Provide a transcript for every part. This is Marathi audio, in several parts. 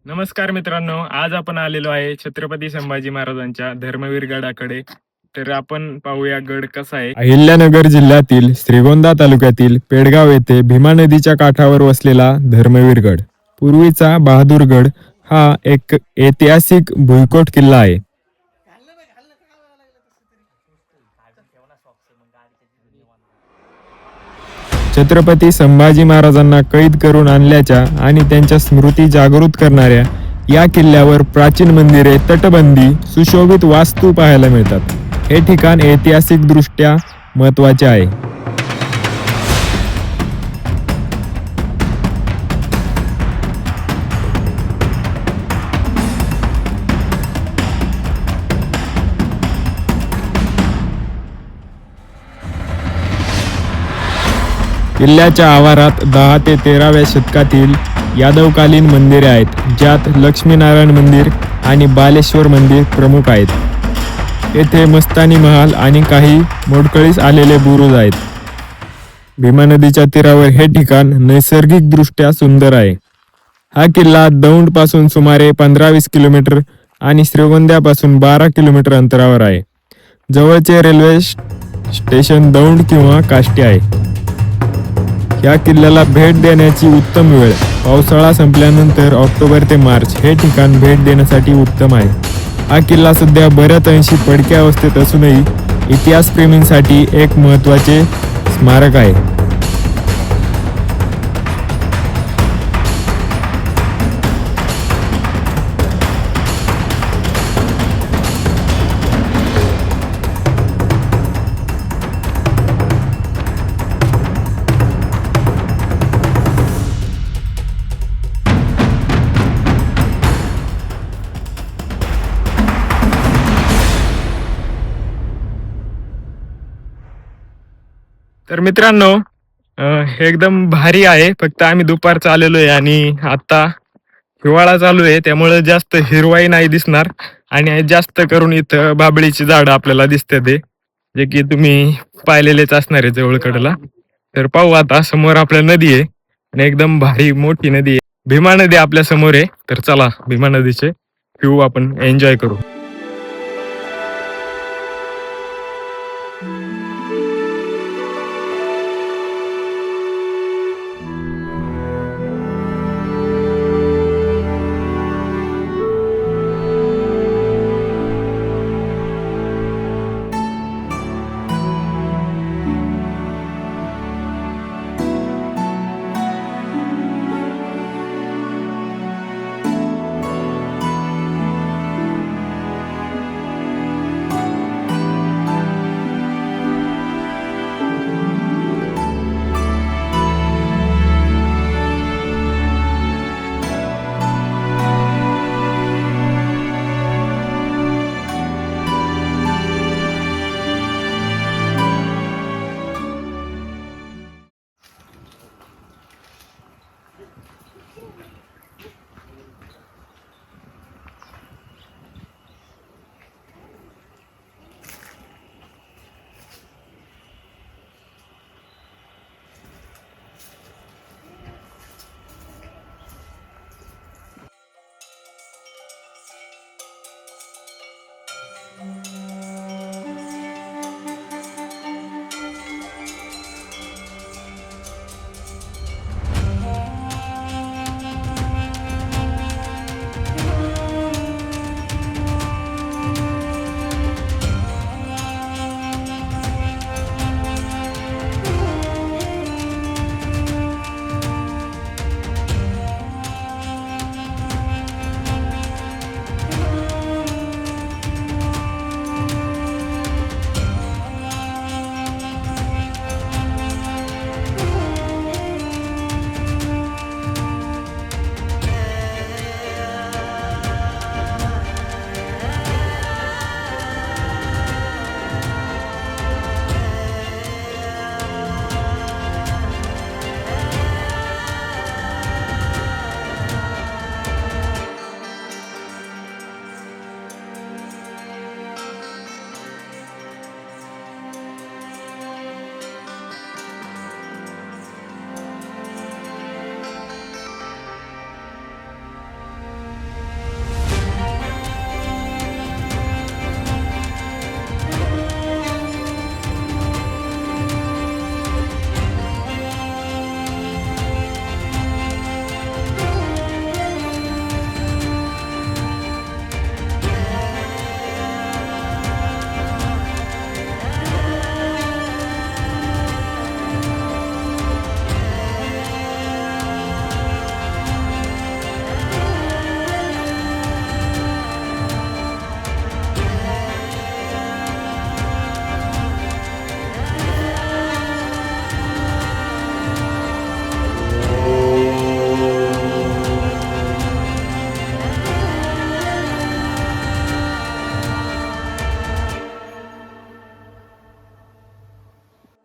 नमस्कार मित्रांनो, आज आपण आलेलो आहे छत्रपती संभाजी महाराजांच्या धर्मवीर गडाकडे. तर आपण पाहूया गड कसा आहे. अहिल्यानगर जिल्ह्यातील श्रीगोंदा तालुक्यातील पेडगाव येथे भीमा नदीच्या काठावर वसलेला धर्मवीर गड. पूर्वीचा बहादूरगड हा एक ऐतिहासिक भुईकोट किल्ला आहे. छत्रपती संभाजी महाराजांना कैद करून आणल्याच्या आणि त्यांच्या स्मृती जागृत करणाऱ्या या किल्ल्यावर प्राचीन मंदिरे, तटबंदी, सुशोभित वास्तू पाहायला मिळतात. हे ठिकाण ऐतिहासिकदृष्ट्या महत्त्वाचे आहे. किल्ल्याच्या आवारात 10 ते 13व्या शतकातील यादवकालीन मंदिरे आहेत, ज्यात लक्ष्मीनारायण मंदिर आणि बालेश्वर मंदिर प्रमुख आहेत. येथे मस्तानी महाल आणि काही मोडकळीस आलेले बुरुज आहेत. भीमा नदीच्या तीरावर हे ठिकाण नैसर्गिकदृष्ट्या सुंदर आहे. हा किल्ला दौंड पासून सुमारे 15-20 किलोमीटर आणि श्रीगोंद्यापासून 12 किलोमीटर अंतरावर आहे. जवळचे रेल्वे स्टेशन दौंड किंवा काष्टी आहे. या किल्ल्याला भेट देण्याची उत्तम वेळ पावसाळा संपल्यानंतर ऑक्टोबर ते मार्च हे ठिकाण भेट देण्यासाठी उत्तम आहे. हा किल्ला सध्या बऱ्याच अंशी पडक्या अवस्थेत असूनही इतिहासप्रेमींसाठी एक महत्त्वाचे स्मारक आहे. तर मित्रांनो, हे एकदम भारी आहे. फक्त आम्ही दुपारचं आलेलो आहे आणि आता हिवाळा चालू आहे, त्यामुळे जास्त हिरवाई नाही दिसणार आणि जास्त करून इथं बाभळीची झाडं आपल्याला दिसते ते, जे की तुम्ही पाहिलेलेच असणार आहे जवळकडला. तर पाहू, आता समोर आपल्या नदी आहे आणि एकदम भारी मोठी नदी आहे. भीमा नदी आपल्या समोर आहे. तर चला भीमा नदीचे व्ह्यू आपण एन्जॉय करू.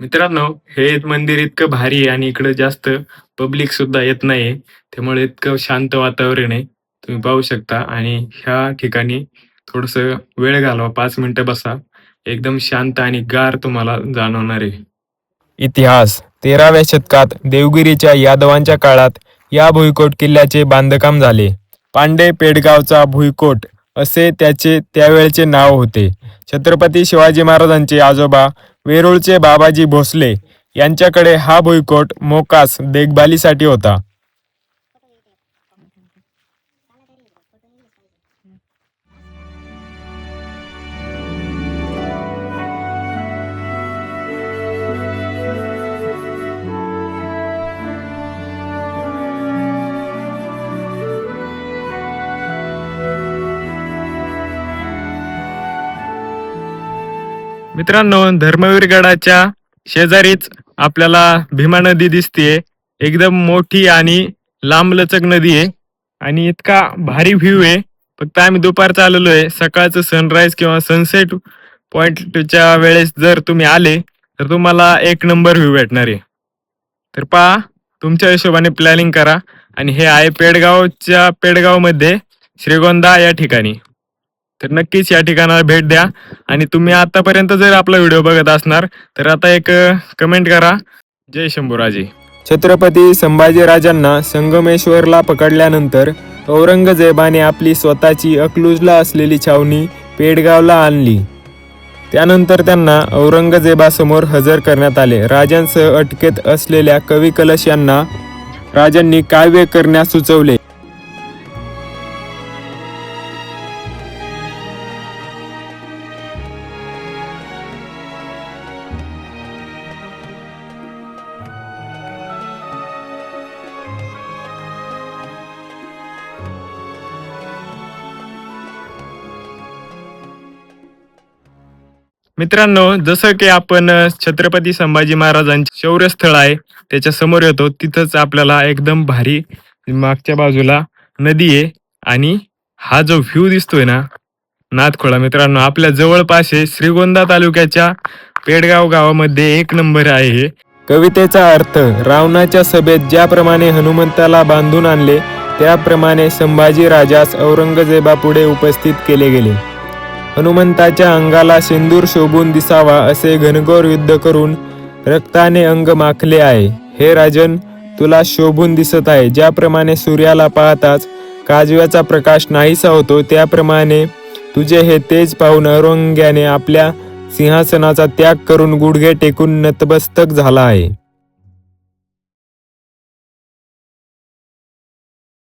मित्रांनो, हे मंदिर इतकं भारी आहे आणि इकडं जास्त पब्लिक सुद्धा येत नाहीये. त्यामुळे इतकं शांत वातावरण आहे. तुम्ही पाहू शकता आणि ह्या ठिकाणी थोडंसं वेळ घालवा, 5 मिनिटं बसा. एकदम शांत आणि गार तुम्हाला जाणवणार आहे. इतिहास 13व्या शतकात देवगिरीच्या यादवांच्या काळात या भुईकोट किल्ल्याचे बांधकाम झाले. पांडे पेडगावचा भुईकोट असे त्याचे त्यावेळचे नाव होते. छत्रपती शिवाजी महाराजांचे आजोबा वेरूळचे बाबाजी भोसले यांच्याकडे हा भुईकोट मोकास देखभालीसाठी होता. मित्रांनो, धर्मवीर गडाच्या शेजारीच आपल्याला भीमा नदी दिसतेय. एकदम मोठी आणि लांबलचक नदी आहे आणि इतका भारी व्ह्यू आहे. फक्त आम्ही दुपारचं आलेलो आहे. सकाळचं सनराईज किंवा सनसेट पॉइंटच्या वेळेस जर तुम्ही आले तर तुम्हाला एक नंबर व्ह्यू भेटणार आहे. तर पहा, तुमच्या हिशोबाने प्लॅनिंग करा. आणि हे आहे पेडगावमध्ये श्रीगोंदा या ठिकाणी. तर नक्कीच या ठिकाणाला भेट द्या. आणि तुम्ही आतापर्यंत जर आपला व्हिडिओ बघत असणार तर आता एक कमेंट करा, जय शंभूराजे. छत्रपती संभाजीराजांना संगमेश्वरला पकडल्यानंतर औरंगजेबाने आपली स्वतःची अकलूजला असलेली छावणी पेडगावला आणली. त्यानंतर त्यांना औरंगजेबासमोर हजर करण्यात आले. राजांसह अटकेत असलेल्या कवी कलश यांना राजांनी काव्य करण्यास सुचवले. मित्रांनो, जसं की आपण छत्रपती संभाजी महाराजांचे शौर्यस्थळ आहे त्याच्या समोर येतो, तिथंच आपल्याला एकदम भारी मागच्या बाजूला नदी आहे आणि हा जो व्ह्यू दिसतोय ना, नाथखोळा, मित्रांनो आपल्या जवळपास आहे. श्रीगोंदा तालुक्याच्या पेडगाव गावामध्ये एक नंबर आहे हे. कवितेचा अर्थ, रावणाच्या सभेत ज्याप्रमाणे हनुमंताला बांधून आणले त्याप्रमाणे संभाजी राजास औरंगजेबापुढे उपस्थित केले गेले. हनुमंताच्या अंगाला सिंदूर शोभून दिसावा असे घनघोर युद्ध करून रक्ताने अंग माखले आहे. हे राजन, तुला शोभून दिसत आहे. ज्याप्रमाणे सूर्याला पाहताच काजव्याचा प्रकाश नाहीसा होतो, त्याप्रमाणे तुझे हे तेज पाहून औरंग्याने आपल्या सिंहासनाचा त्याग करून गुडघे टेकून नतमस्तक झाला आहे.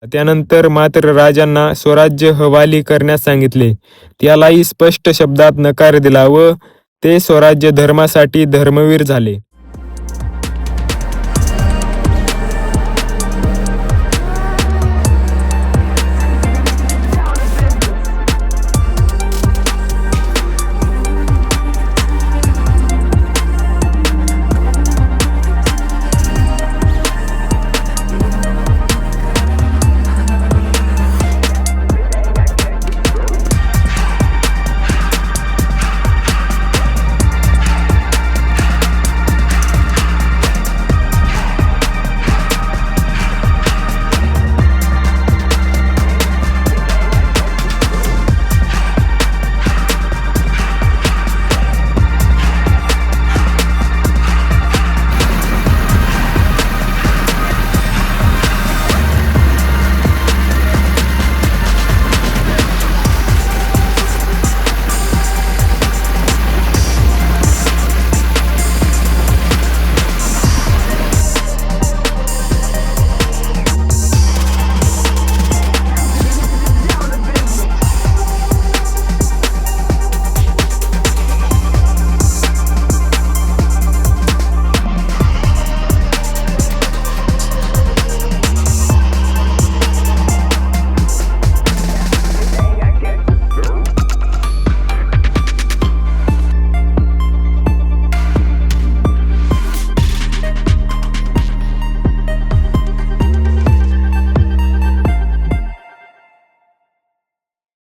त्यानंतर मात्र राजांना स्वराज्य हवाली करण्यास सांगितले. त्यालाही स्पष्ट शब्दात नकार दिला व ते स्वराज्य धर्मासाठी धर्मवीर झाले.